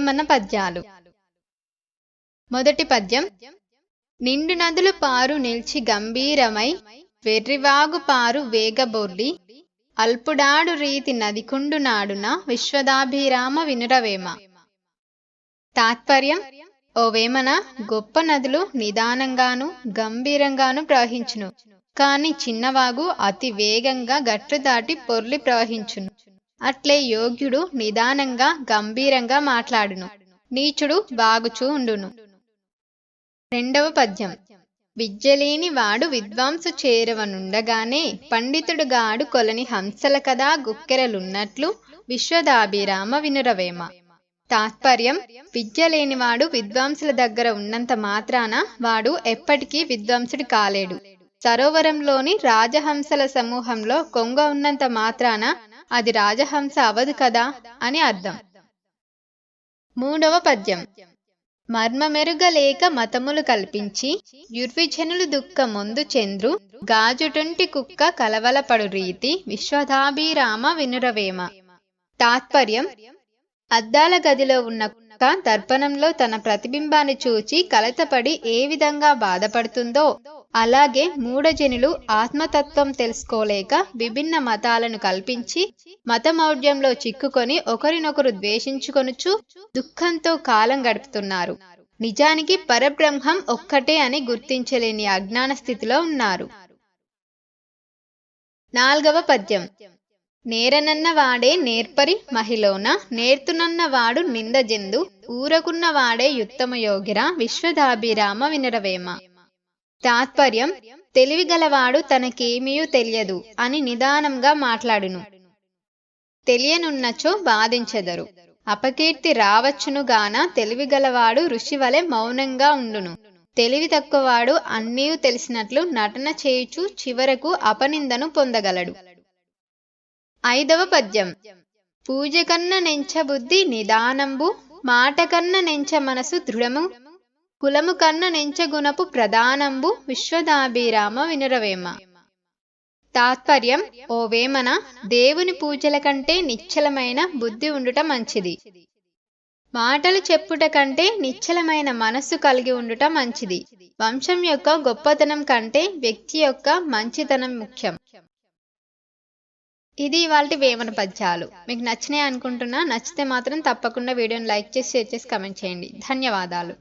వేమన పద్యాలు. మొదటి పద్యం. నిండు నదులు పారు నిల్చి గంభీరమై వెర్రివాగు పారు వేగబొర్లి అల్పుడాడు రీతి నదికుండు నాడున విశ్వదాభిరామ వినురవేమ. తాత్పర్యం. ఓ వేమన, గొప్ప నదులు నిదానంగాను గంభీరంగాను ప్రవహించును, కాని చిన్నవాగు అతి వేగంగా గట్లు దాటి పొర్లి ప్రవహించును. అట్లే యోగ్యుడు నిదానంగా గంభీరంగా మాట్లాడును, నీచుడు బాగుచూ ఉండును. రెండవ పద్యం. విద్యలేని వాడు విద్వాంసు చేరవనుండగానే పండితుడుగాడు కొలని హంసల కదా గుక్కెరలున్నట్లు విశ్వదాభిరామ వినురవేమ. తాత్పర్యం. విద్య లేనివాడు విద్వాంసుల దగ్గర ఉన్నంత మాత్రాన వాడు ఎప్పటికీ విద్వాంసుడు కాలేడు. సరోవరంలోని రాజహంసల సమూహంలో కొంగ ఉన్నంత మాత్రాన అది రాజహంస అవదు కదా అని అర్థం. మూడవ పద్యం. మర్మమెరుగలేక మతములు కల్పించి యుర్విజనులు దుఃఖ మొందు చంద్రు గాజుటుంటి కుక్క కలవలపడు రీతి విశ్వదాభిరామ వినురవేమ. తాత్పర్యం. అద్దాల గదిలో ఉన్న కుక్క దర్పణంలో తన ప్రతిబింబాన్ని చూచి కలతపడి ఏ విధంగా బాధపడుతుందో అలాగే మూఢజనులు ఆత్మతత్వం తెలుసుకోలేక విభిన్న మతాలను కల్పించి మతమౌఢ్యంలో చిక్కుకొని ఒకరినొకరు ద్వేషించుకొనుచు దుఃఖంతో కాలం గడుపుతున్నారు. నిజానికి పరబ్రహ్మం ఒక్కటే అని గుర్తించలేని అజ్ఞాన స్థితిలో ఉన్నారు. నాల్గవ పద్యం. నేరనన్న వాడే నేర్పరి మహిళన నేర్తునన్న వాడు నిందజెందు ఊరకున్న వాడే యుత్తమ యోగిరా విశ్వదాభిరామ వినురవేమ. తాత్పర్యం. తెలివిగలవాడు తనకేమీయూ తెలియదు అని నిదానంగా మాట్లాడును, తెలియనున్నచో బాధించెదరు. అపకీర్తి రావచ్చునుగాన తెలివిగలవాడు ఋషివలె మౌనంగా ఉండును. తెలివి తక్కువవాడు అన్నీయూ తెలిసినట్లు నటన చేయుచు చివరకు అపనిందను పొందగలడు. ఐదవ పద్యం. పూజ కన్న నెంచ బుద్ధి నిదానంబు మాట కన్న నెంచ మనసు దృఢము కులము కన్న నెంచ గుణపు ప్రధానంబు విశ్వదాభిరామ వినురవేమ. తాత్పర్యం. ఓ వేమన, దేవుని పూజల కంటే నిశ్చలమైన బుద్ధి ఉండుట మంచిది. మాటలు చెప్పుట కంటే నిశ్చలమైన మనస్సు కలిగి ఉండుట మంచిది. వంశం యొక్క గొప్పతనం కంటే వ్యక్తి యొక్క మంచితనం ముఖ్యం. ఇది ఇవాల్టి వేమన పద్యాలు. మీకు నచ్చినాయి అనుకుంటున్నా. నచ్చితే మాత్రం తప్పకుండా వీడియోని లైక్ చేసి షేర్ చేసి కామెంట్ చేయండి. ధన్యవాదాలు.